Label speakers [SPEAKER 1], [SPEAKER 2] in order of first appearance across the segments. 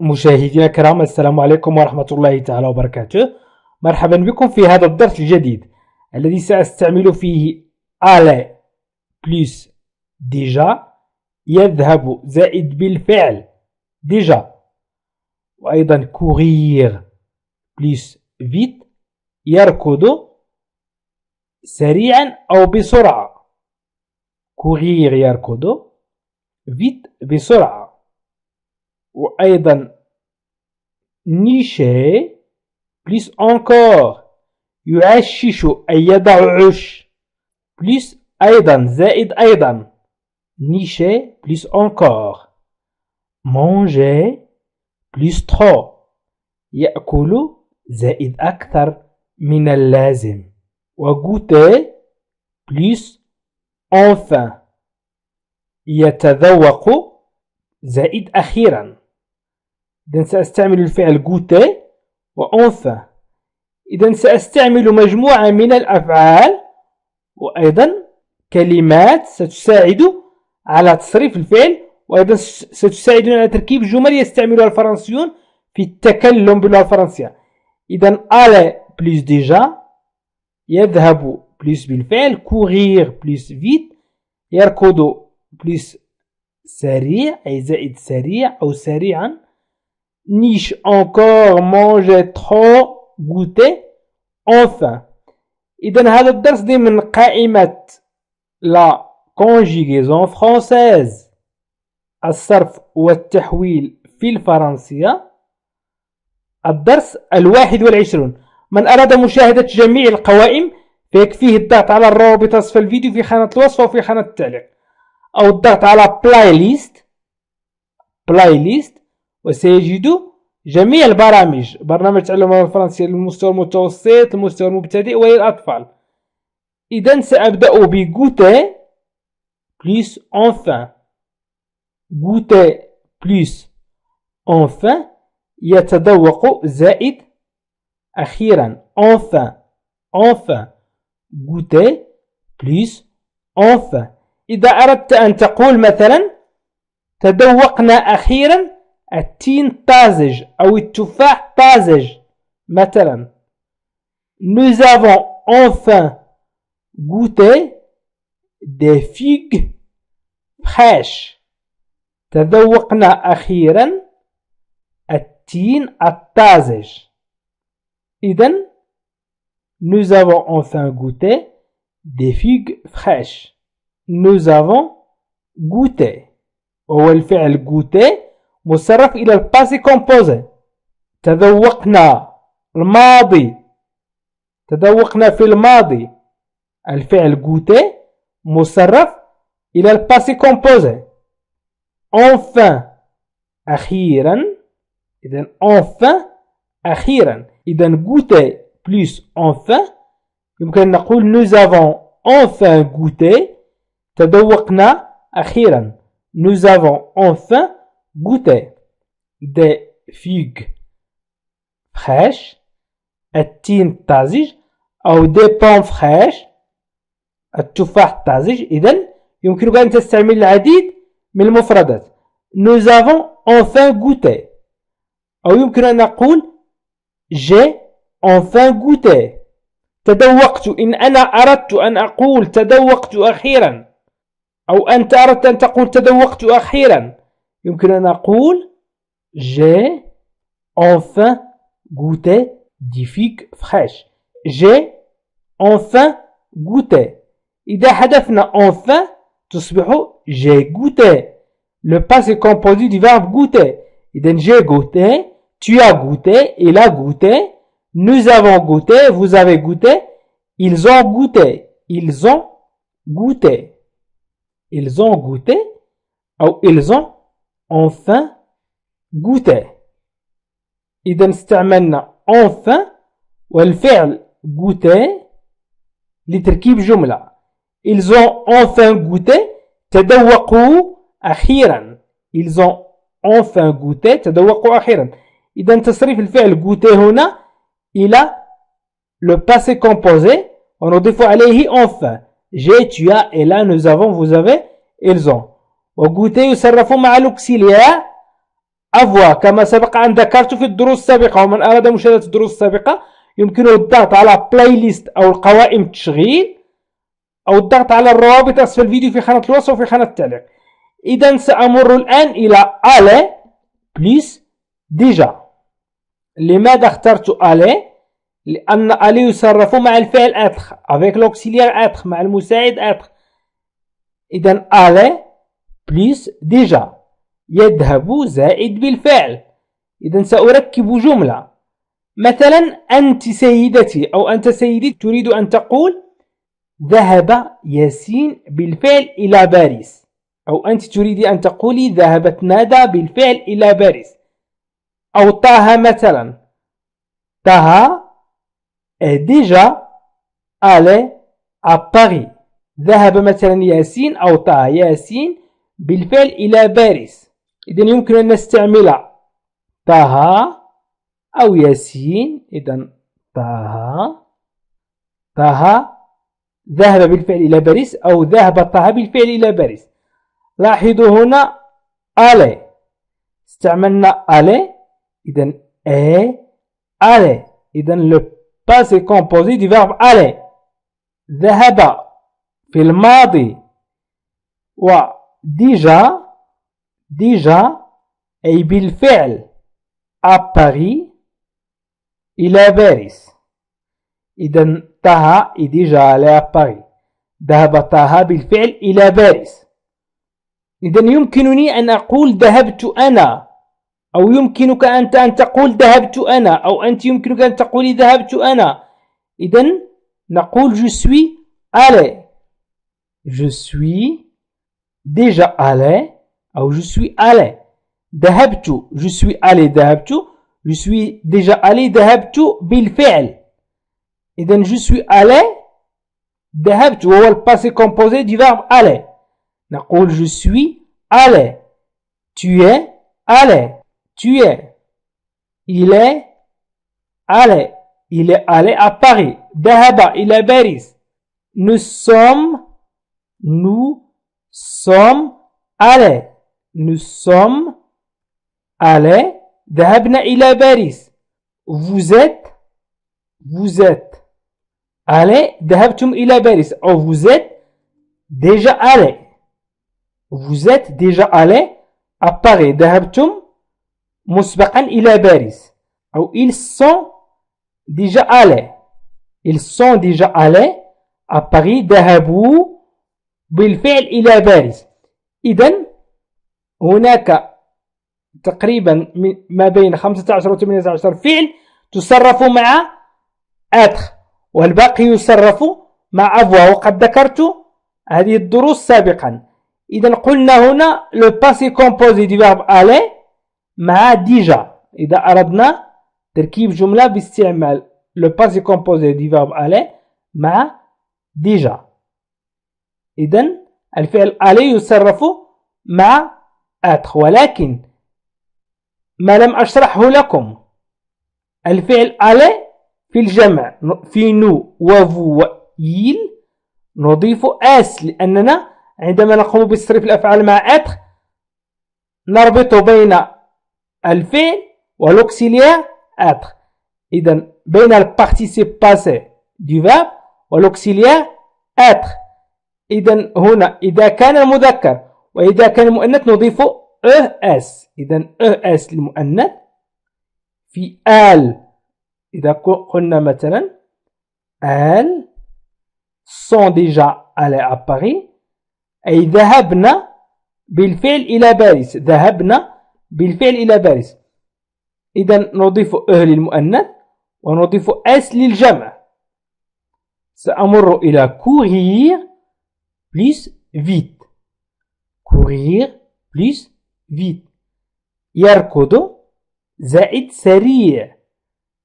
[SPEAKER 1] مشاهدينا الكرام، السلام عليكم ورحمة الله تعالى وبركاته. مرحبا بكم في هذا الدرس الجديد الذي سأستعمل فيه aller plus déjà، يذهب زائد بالفعل déjà، وأيضا courir plus vite، يركض سريعا أو بسرعة. courir يركض، vite بسرعة. وأيضا nicher plus encore، يعشش أي يضع عش، plus أيضا زائد أيضا، nicher plus encore. manger plus trop، يأكل زائد أكثر من اللازم. وgoûter plus enfin، يتذوق زائد أخيرا. إذن سأستعمل الفعل goûter وenfin. إذن سأستعمل مجموعة من الأفعال وأيضا كلمات ستساعد على تصريف الفعل، وأيضا ستساعدنا على تركيب جمل يستعملها الفرنسيون في التكلم باللغة الفرنسية. إذن aller plus déjà، يذهب plus بالفعل، courir plus vite، يركض plus سريع أي زائد سريع أو سريعا، niche encore، manger trop، goûter enfin. إذن هذا الدرس ضمن قائمة la conjugaison française، الصرف والتحويل في الفرنسية، الدرس 21. من أراد مشاهدة جميع القوائم فيكفيه الضغط على الرابط أسفل الفيديو في خانة الوصف وفي خانة التعليق، أو الضغط على بلاي ليست وسيجد جميع البرامج، برنامج تعلم الفرنسية للمستوى المتوسط، المستوى المبتدئ وللأطفال. إذن سأبدأ بgoûter plus enfin. goûter plus enfin، يتذوق زائد أخيرا. enfin goûter plus enfin. إذا أردت أن تقول مثلا تذوقنا أخيرا التين طازج أو التفاح طازج مثلا. nous avons enfin goûté des figues fraîches. تذوقنا أخيرا التين الطازج. إذن nous avons enfin goûté des figues fraîches. nous avons goûté، وهو الفعل goûter مصرف إلى الباسي كومبوزي. تذوقنا الماضي، تذوقنا في الماضي، الفعل goûter مصرف إلى الباسي كومبوزي. enfin أخيرا، إذن enfin أخيرا. إذن goûter plus enfin يمكن أن نقول nous avons enfin goûté، تذوقنا أخيرا. nous avons enfin goûté des figues fraîches، التين الطازج، أو des pommes fraîches، التفاح الطازج. إذن يمكنك أن تستعمل العديد من المفردات. nous avons enfin goûté، أو يمكن أن نقول j'ai enfin goûté. تذوقت، إن أنا أردت أن أقول تذوقت أخيرا، أو أنت أردت أن تقول تذوقت أخيرا، يمكن أن أقول j'ai enfin goûté des figues fraîches. j'ai enfin goûté. إذا حدثنا enfin تصبح j'ai goûté، le passé composé du verbe goûter. إذن j'ai goûté، tu as goûté، il a goûté، nous avons goûté، vous avez goûté، ils ont goûté، ils ont goûté. ils ont goûté أو ils ont enfin goûté. إذا استعملنا enfin والفعل goûter لتركيب جملة. ils ont enfin goûté، تذوقوا أخيرا. ils ont enfin goûté، تذوقوا أخيرا. إذا تصريف الفعل goûter هنا إلى le passé composé ونضيف عليه enfin. j'ai، tu as، et là nous avons، vous avez، ils ont. وgoûter يصرف مع l'auxiliaire avoir كما سبق أن ذكرت في الدروس السابقة، ومن أراد مشاهدة الدروس السابقة يمكنه الضغط على بلاي ليست أو القوائم التشغيل، أو الضغط على الروابط أسفل الفيديو في خانة الوصف وفي خانة التعليق. إذا سأمر الآن إلى aller plus déjà. لماذا اخترت aller؟ لأن aller يصرف مع الفعل être avec l'auxiliaire être، مع المساعد être. إذا aller plus déjà، يذهب زائد بالفعل. إذا سأركب جملة، مثلا أنت سيدتي أو أنت سيدي تريد أن تقول ذهب ياسين بالفعل إلى باريس، أو أنت تريد أن تقولي ذهبت ندى بالفعل إلى باريس. أو طه مثلا، طه est déjà allé à Paris. ذهب مثلا ياسين أو طه ياسين بالفعل إلى باريس. إذن يمكن أن نستعمل طه أو ياسين. إذن طه ذهب بالفعل إلى باريس، أو ذهب طه بالفعل إلى باريس. لاحظوا هنا aller استعملنا aller. إذن aller. إذن le passé composé du verbe aller. ذهب في الماضي. و déjà أي بالفعل à Paris إلى باريس. إذن طه est déjà allé à Paris. ذهب طه بالفعل إلى باريس. إذن يمكنني أن أقول ذهبت أنا، أو يمكنك أنت أن تقول ذهبت أنا، أو أنت يمكنك أن تقولي ذهبت أنا. إذن نقول je suis allé. Je suis déjà allé أو je suis allé. ذهبت je suis allé ذهبت. Je suis déjà allé ذهبت بالفعل. إذن je suis allé ذهبت وهو الباسي composé du verbe aller. نقول je suis allé. Tu es allé. Tu es. Il est allé. Il est allé à Paris. ذهب إلى باريس. Nous sommes allés. Nous sommes allés. ذهبنا إلى باريس. Vous êtes allés. ذهبتم إلى باريس. أو vous êtes déjà allés. Vous êtes déjà allés à Paris. ذهبتم مسبقا إلى باريس. أو ils sont déjà allés. Ils sont déjà allés à Paris. ذهبوا بالفعل إلى باريس. إذن هناك تقريبا ما بين 15 و 18 فعل تصرف مع être، والباقي يصرف مع avoir، وقد ذكرت هذه الدروس سابقا. إذن قلنا هنا le passé composé du verbe aller مع déjà. إذا أردنا تركيب جملة باستعمال le passé composé du verbe aller مع déjà. إذن الفعل aller يصرف مع être. ولكن ما لم أشرحه لكم، الفعل aller في الجمع في nous وفو وإل نضيف اس، لأننا عندما نقوم بتصريف الأفعال مع être نربط بين الفعل والauxiliaire être. إذن بين الparticipe passé du verbe والauxiliaire être. إذن هنا إذا كان المذكر وإذا كان المؤنث نضيف es. إذن es للمؤنث في ال. إذا قلنا مثلا elles sont déjà allées à Paris، أي ذهبنا بالفعل إلى باريس. ذهبنا بالفعل إلى باريس. إذن نضيف للمؤنث ونضيف اس للجمع. سأمر إلى courir plus vite. courir plus vite. يركض زائد سريع.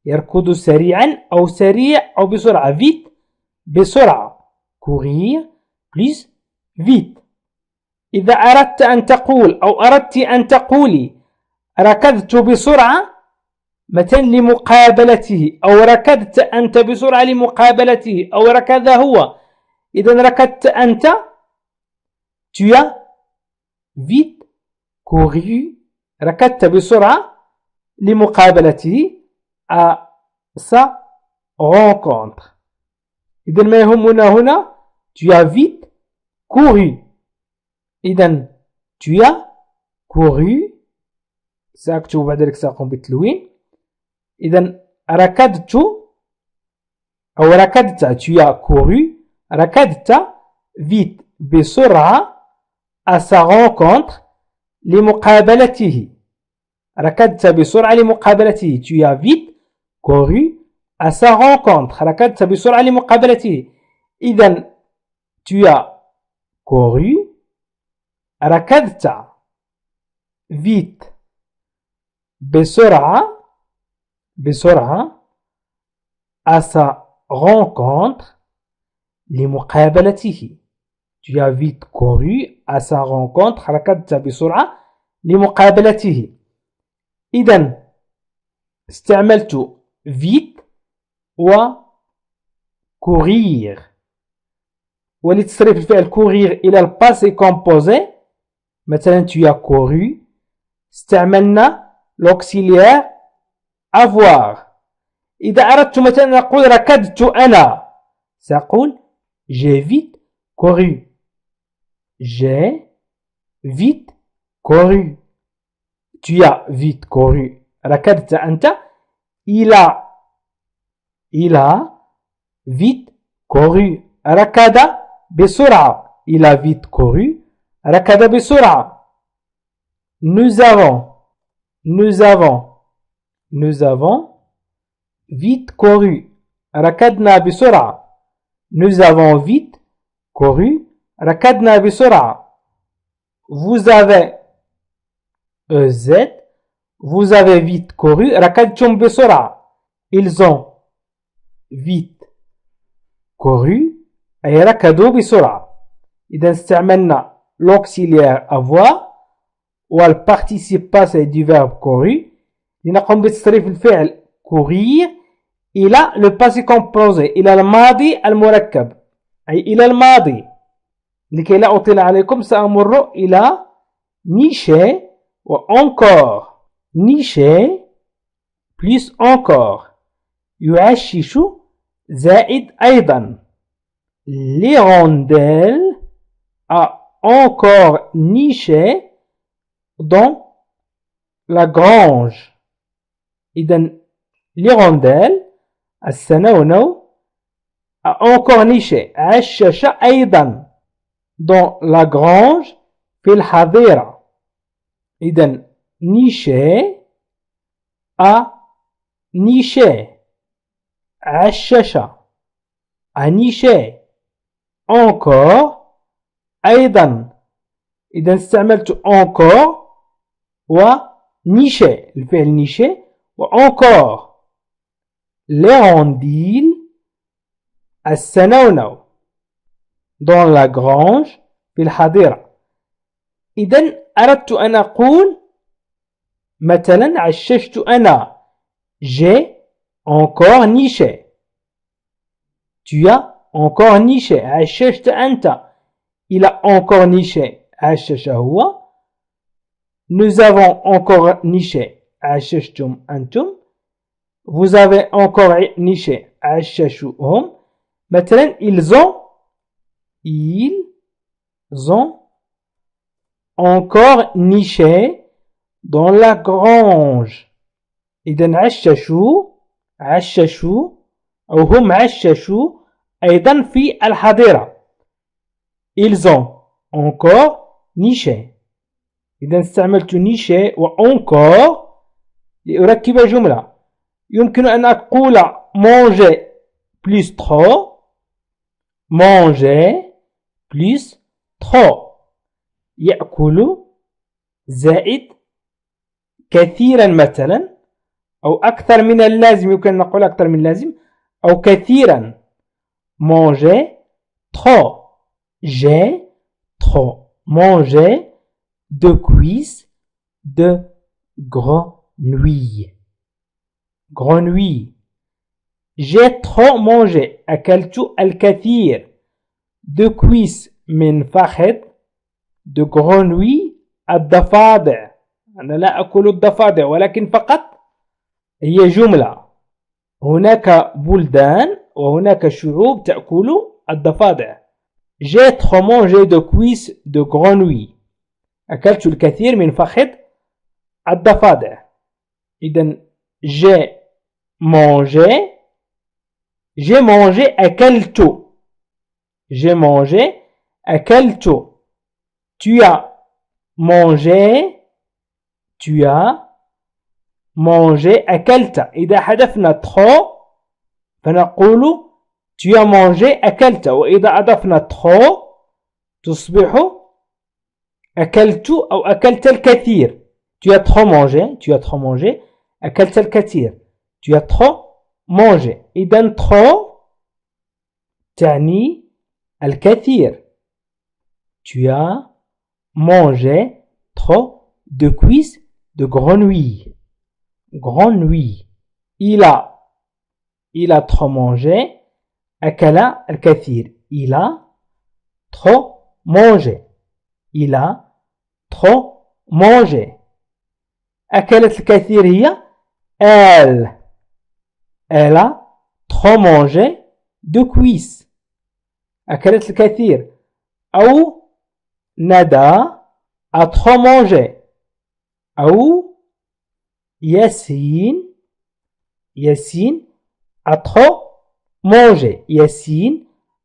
[SPEAKER 1] يركض سريعا أو سريع أو بسرعة. vite بسرعة. courir plus vite. إذا أردت أن تقول أو أردت أن تقولي ركضت بسرعة مثلا لمقابلته، أو ركضت أنت بسرعة لمقابلته، أو ركض هو. إذا ركضت أنت tu as vite couru ركضت بسرعة لمقابلته à sa rencontre. إذا ما يهمنا هنا tu as vite couru. إذا tu as couru سأكتب بعد ذلك سأقوم بالتلوين. إذا ركضت أو ركضت tu as couru ركضت vite بسرعة à sa rencontre لمقابلته. ركضت بسرعة لمقابلته tu as vite couru à sa rencontre. ركضت بسرعة لمقابلته. إذا tu as couru ركضت vite بسرعة à sa rencontre لمقابلته. Tu as vite couru à sa rencontre. ركضت بسرعة لمقابلته. إذا استعملت vite و courir. ولتصريف الفعل courir إلى الباسي كومبوزي مثلا tu as couru استعملنا l'auxiliaire avoir. إذا أردت مثلا أن أقول ركضت أنا سأقول j'ai vite couru. J'ai vite couru. Tu as vite couru. ركضت أنت. Il a vite couru. ركض بسرعة. Il a vite couru. ركض بسرعة. Nous avons vite couru. ركضنا بسرعة. Nous avons vite couru. ركضنا بسرعة. Vous avez vous avez vite couru. ركضتم بسرعة. Ils ont vite couru. أي ركضوا بسرعة. إذا استعملنا l'auxiliaire avoir والparticipe passé du verbe courir لنقوم بتصريف الفعل courir إلى le passé composé إلى الماضي المركب أي إلى الماضي. لكي لا أطيل عليكم سأمر إلى nicher و encore. nicher plus encore يعشش زائد أيضا. L'hirondelle a encore niché dans la grange. إذا l'hirondelle السنونو a encore niché عشش أيضا dans la grange في الحظيرة. إذا niché a niché عشش a niché encore أيضا. إذا استعملت encore و niché الفعل niché و encore. l'hirondelle السنونو dans la grange في الحظيرة. إذا أردت أن أقول مثلا عششت أنا j'ai encore niché. Tu as encore niché. عششت أنت. Il a encore niché. عشش هو. Nous avons encore niché. عششتم أنتم. Vous avez encore niché. عششوهم. مثلا ils ont encore niché dans la grange. إذا عششوا أو هم عششوا أيضا في الحظيرة. Ils ont encore niché. إذا استعملت niché و encore لأركب جملة. يمكن أن أقول manger plus trop. manger plus trop يأكل زائد كثيرا مثلا أو أكثر من اللازم. يمكن أن نقول أكثر من اللازم أو كثيرا. manger trop. j'ai trop mangé de cuisses de grenouilles. grenouilles. j'ai trop mangé أكلت الكثير de cuisses من فخذ de grenouilles الضفادع أنا لا أكل الضفادع، ولكن فقط هي جملة. هناك بلدان وهناك شعوب تأكل الضفادع. J'ai trop mangé de cuisses de grenouille. أكلت الكثير من فخذ الضفادع. إذن j'ai mangé أكلت. J'ai mangé أكلت. Tu as mangé أكلت. إذا حذفنا trop فنقول tu as mangé أكلت، وإذا أضفنا trop تصبح أكلت أو أكلت الكثير. tu as trop mangé أكلت الكثير. tu as trop mangé. إذن trop تعني الكثير. tu as mangé trop de cuisses de grenouille. Il a trop mangé أكل الكثير. il a trop mangé. أكلت الكثير هي elle a trop mangé de cuisses. أكلت الكثير. أو ندى a trop mangé. أو ياسين a trop mangé.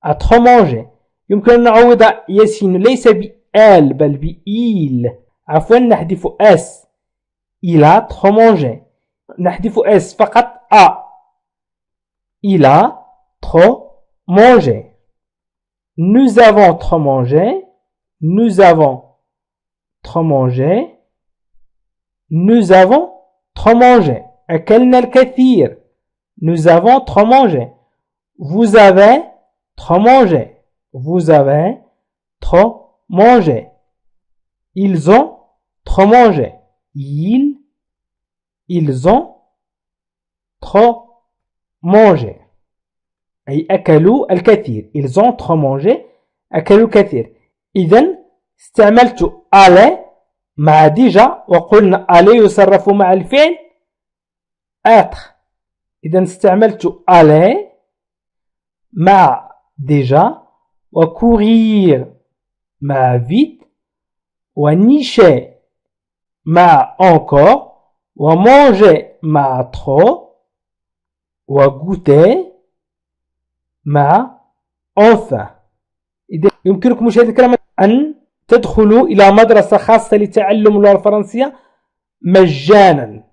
[SPEAKER 1] a trop mangé. يمكن أن نعوض ياسين ليس بآل بل بإيل. عفوا نحذف اس. il a trop mangé. نحذف اس فقط a. il a trop mangé. nous avons trop mangé. أكلنا الكثير. nous avons trop mangé. vous avez trop mangé. ils ont trop mangé. ils ont trop mangé. أي أكلوا الكثير. ils ont trop mangé أكلوا الكثير. إذن استعملت aller مع ديجا، وقلنا aller يصرف مع الفعل être. إذن استعملت aller مع déjà، وcourir مع vite، ونيcher مع encore، وmanger مع trop، وgoûter مع enfin. إذا يمكنكم مشاهدة الكلام أن تدخلوا إلى مدرسة خاصة لتعلم اللغة الفرنسية مجانا.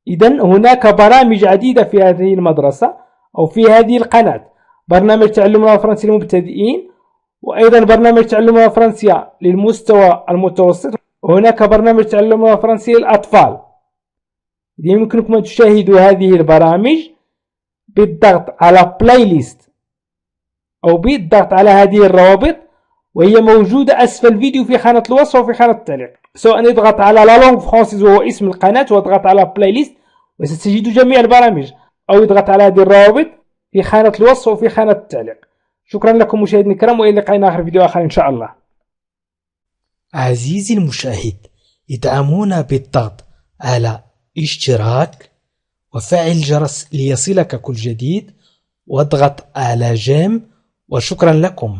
[SPEAKER 1] إذن هناك برامج عديدة في هذه المدرسة أو في هذه القناة. برنامج تعلم اللغة الفرنسية للمبتدئين، وأيضا برنامج تعلم اللغة الفرنسية للمستوى المتوسط، وهناك برنامج تعلم اللغة الفرنسية للأطفال. يمكنكم أن تشاهدوا هذه البرامج بالضغط على بلاي ليست أو بالضغط على هذه الروابط، وهي موجودة أسفل الفيديو في خانة الوصف وفي خانة التعليق. سواء اضغط على لا لونغ فرانسيز وهو اسم القناة واضغط على بلاي ليست وستجد جميع البرامج، أو اضغط على هذه الروابط في خانة الوصف وفي خانة التعليق. شكرا لكم مشاهدينا الكرام، وإلى لقاء آخر فيديو آخر إن شاء الله.
[SPEAKER 2] عزيزي المشاهد، ادعمونا بالضغط على اشتراك وفعل الجرس ليصلك كل جديد، واضغط على جيم، وشكرا لكم.